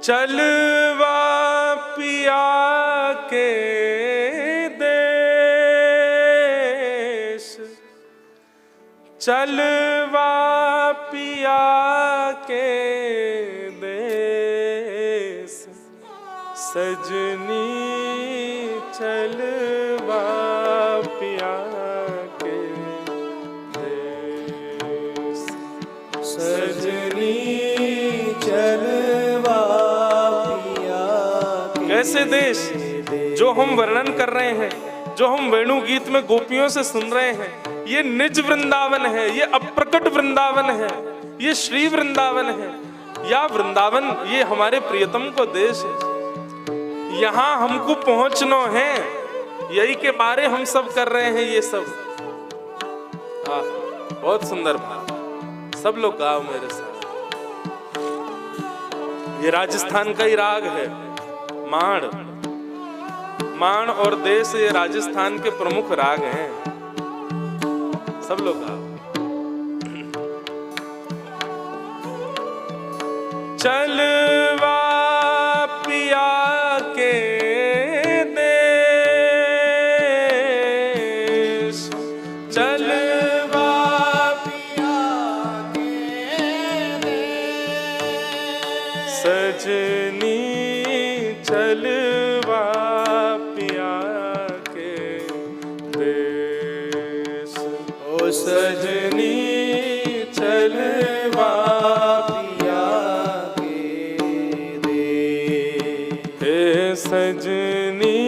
चलवा पिया के देश, चलवा पिया के देश, सजनी चलवा पिया के देश, सजनी चलवा पिया के। कैसे देश जो हम वर्णन कर रहे हैं, जो हम वेणु गीत में गोपियों से सुन रहे हैं, ये निज वृंदावन है, ये अप्रकट वृंदावन है, ये श्री वृंदावन है, या वृंदावन ये हमारे प्रियतम को देश है। यहाँ हमको पहुंचना है, यही के बारे हम सब कर रहे हैं ये सब। बहुत सुंदर भाव, सब लोग गाओ मेरे साथ। ये राजस्थान का ही राग है माण। माण और देश ये राजस्थान के प्रमुख राग हैं, सब लोग गाओ। चलवा पिया के देश, चलवा पिया के देश, सजनी चलवा पिया के देश, ओ सजनी चलवा पिया के देश, हे सजनी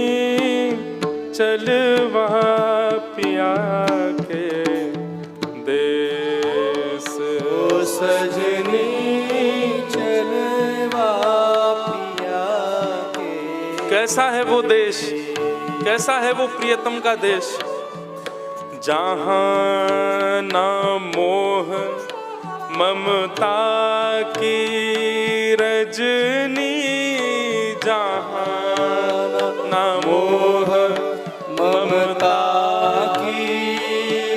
चलवा पिया के देश, ओ सजनी चलवा पिया के। कैसा है वो देश, कैसा है वो प्रियतम का देश, जहाँ ना मोह ममता की रजनी, जहाँ ना मोह ममता की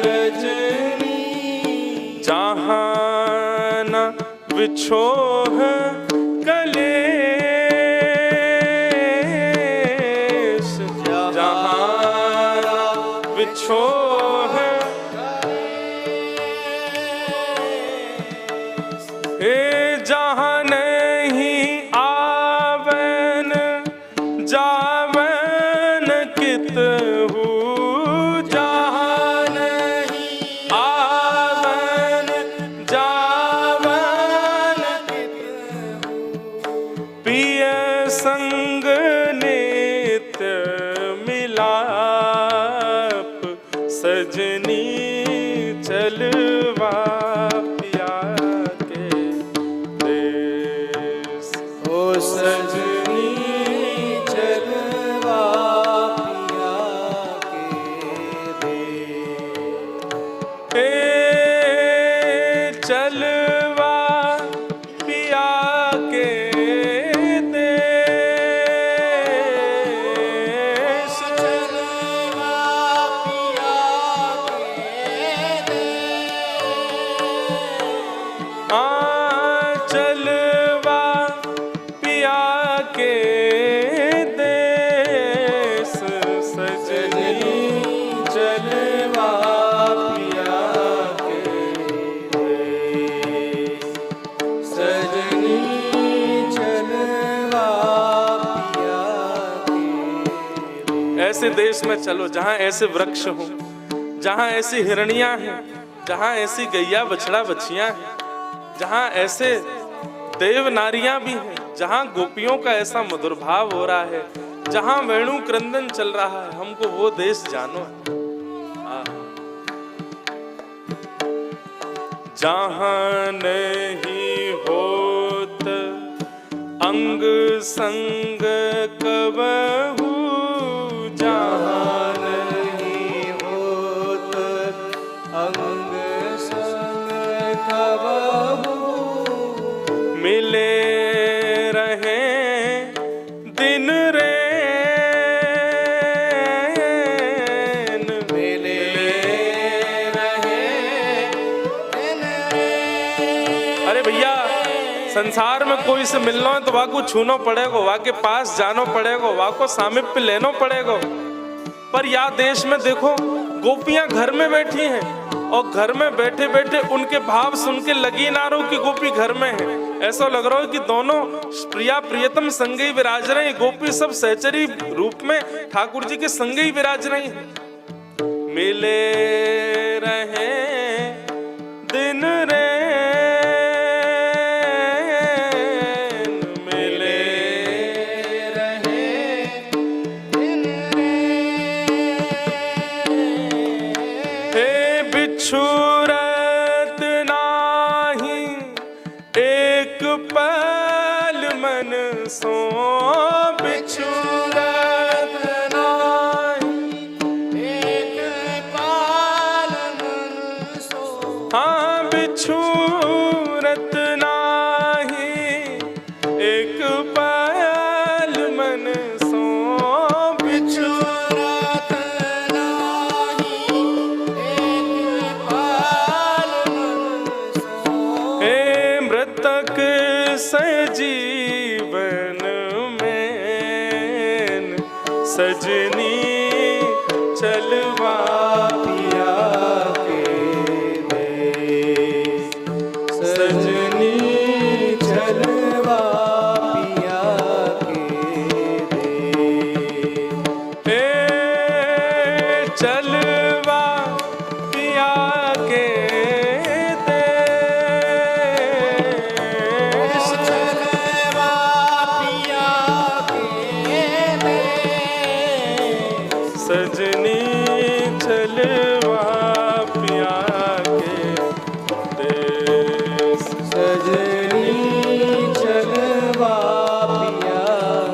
रजनी, जहाँ ना विछोह कलेश, जहाँ विछोह हे, जहाँ नहीं आवन जावन कितहु, जहाँ नहीं आवन जावन कितहु, पिय संग नित्य मिलाप, सजनी चलवा पिया के देश, ओ सजनी चलवा पिया के देश, हे चलवा पिया के देश, चलवा पिया के देश, चलवा पिया के देश, सजनी चलवा पिया के देश, सजनी चलवा पिया के देश। ऐसे देश में चलो जहाँ ऐसे वृक्ष हो, जहाँ ऐसी हिरणियां हैं, जहाँ ऐसी गैया बछड़ा बछियां हैं, जहाँ ऐसे देव नारियां भी हैं, जहाँ गोपियों का ऐसा मधुर भाव हो रहा है, जहाँ वेणु क्रंदन चल रहा है, हमको वो देश जानो है। जहाँ नहीं होत अंग संग कबहू, जहाँ नहीं होत अंग संग कबहू, मिले रहे दिन रैन, मिले रहे दिन रैन। संसार में कोई से मिलना है तो वहाँ को छूनो पड़ेगा, वहाँ के पास जानो पड़ेगा, वहाँ को सामिप्य लेनो पड़ेगा। पर या देश में देखो गोपियां घर में बैठी हैं और घर में बैठे बैठे उनके भाव सुन के लगी ना रहो कि गोपी घर में है। ऐसा लग रहा है कि दोनों प्रिया प्रियतम संग ही विराज रहे हैं। गोपी सब सहचरी रूप में ठाकुर जी के संग ही विराज रही हैं। मिले रहे दिन रे छूरत नाही एक पल मन सो, बिछुरत नाही एक पल मन सो, हाँ बिछुरत नाही एक पल मन सो, बिछुरत सजीवन में सजनी चलवा पिया के दे, सजनी चलवा पिया के दे, चलवा पिया के सजनी चलवा पिया के दे, सजनी चलवा पिया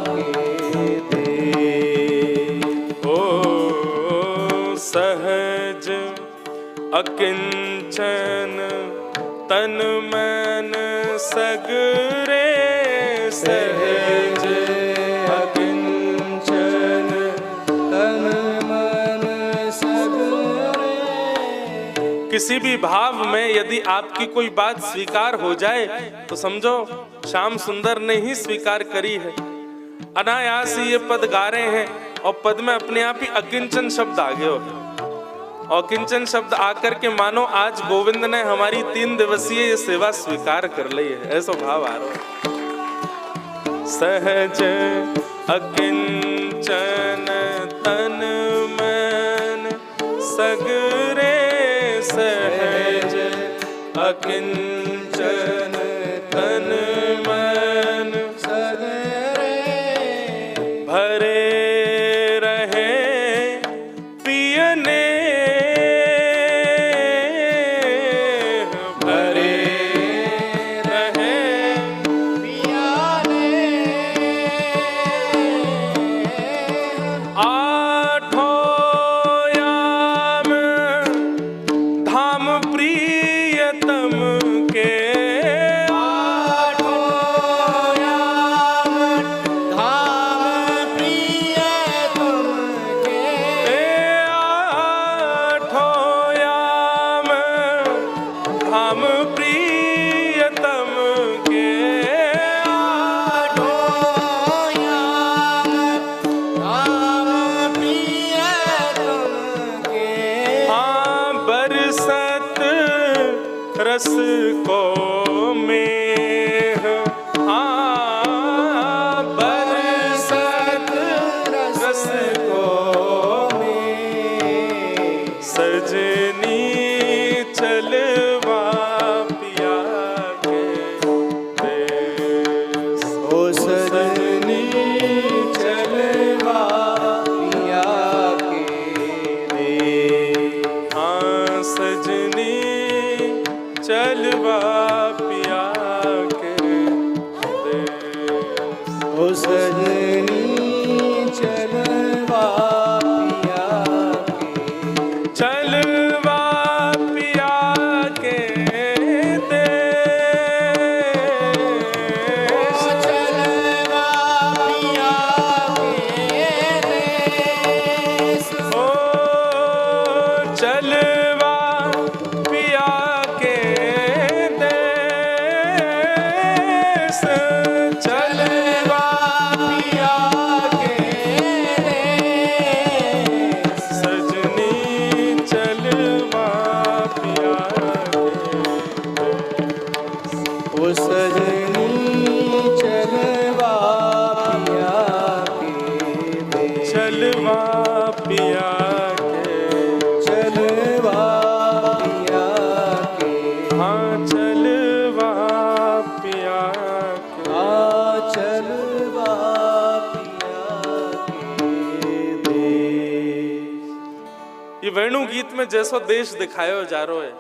के दे। ओ सहज अकिंचन तन मन सगरे, सहज किसी भी भाव में यदि आपकी कोई बात स्वीकार हो जाए तो समझो श्याम सुंदर ने ही स्वीकार करी है। अनायास ही ये पद गा रहे हैं और पद में अपने आप ही अकिंचन शब्द आ गए हो। और किंचन शब्द आकर के मानो आज गोविंद ने हमारी 3 दिवसीय ये सेवा स्वीकार कर ली है, ऐसा भाव आ रहा है। सहज अकिंचन तन मन सगरे, सहज अकिंचन तन मन सगरे, भरे रहे पियने, भरे रहे पियाने, आठों प्रियतम के, आठों याम धाम प्रियतम के, आठों याम धाम प्रियतम के, आठों याम धाम प्रियतम के, हाँ बरसत रस को मेह, हाँ बरसत रस को मेह, सजनी चलवा पिया के दे, ओ सजनी चलवा पिया के दे, हाँ सजनी चलवा पिया के दे, ओ सजनी चलवा पिया के, चलवा पिया के दे, चलवा पिया के दे, ओ चलवा पिया के दे, से चलवा पिया के देश, सजनी चलवा पिया के देश। ओ सजनी चलवा पिया के देश, चलवा पिया के, चलवा पिया के, हाँ चलवा पिया के, हाँ चलवा पिया के देश। ये वेणु गीत में जैसो देश दिखायो जा रो है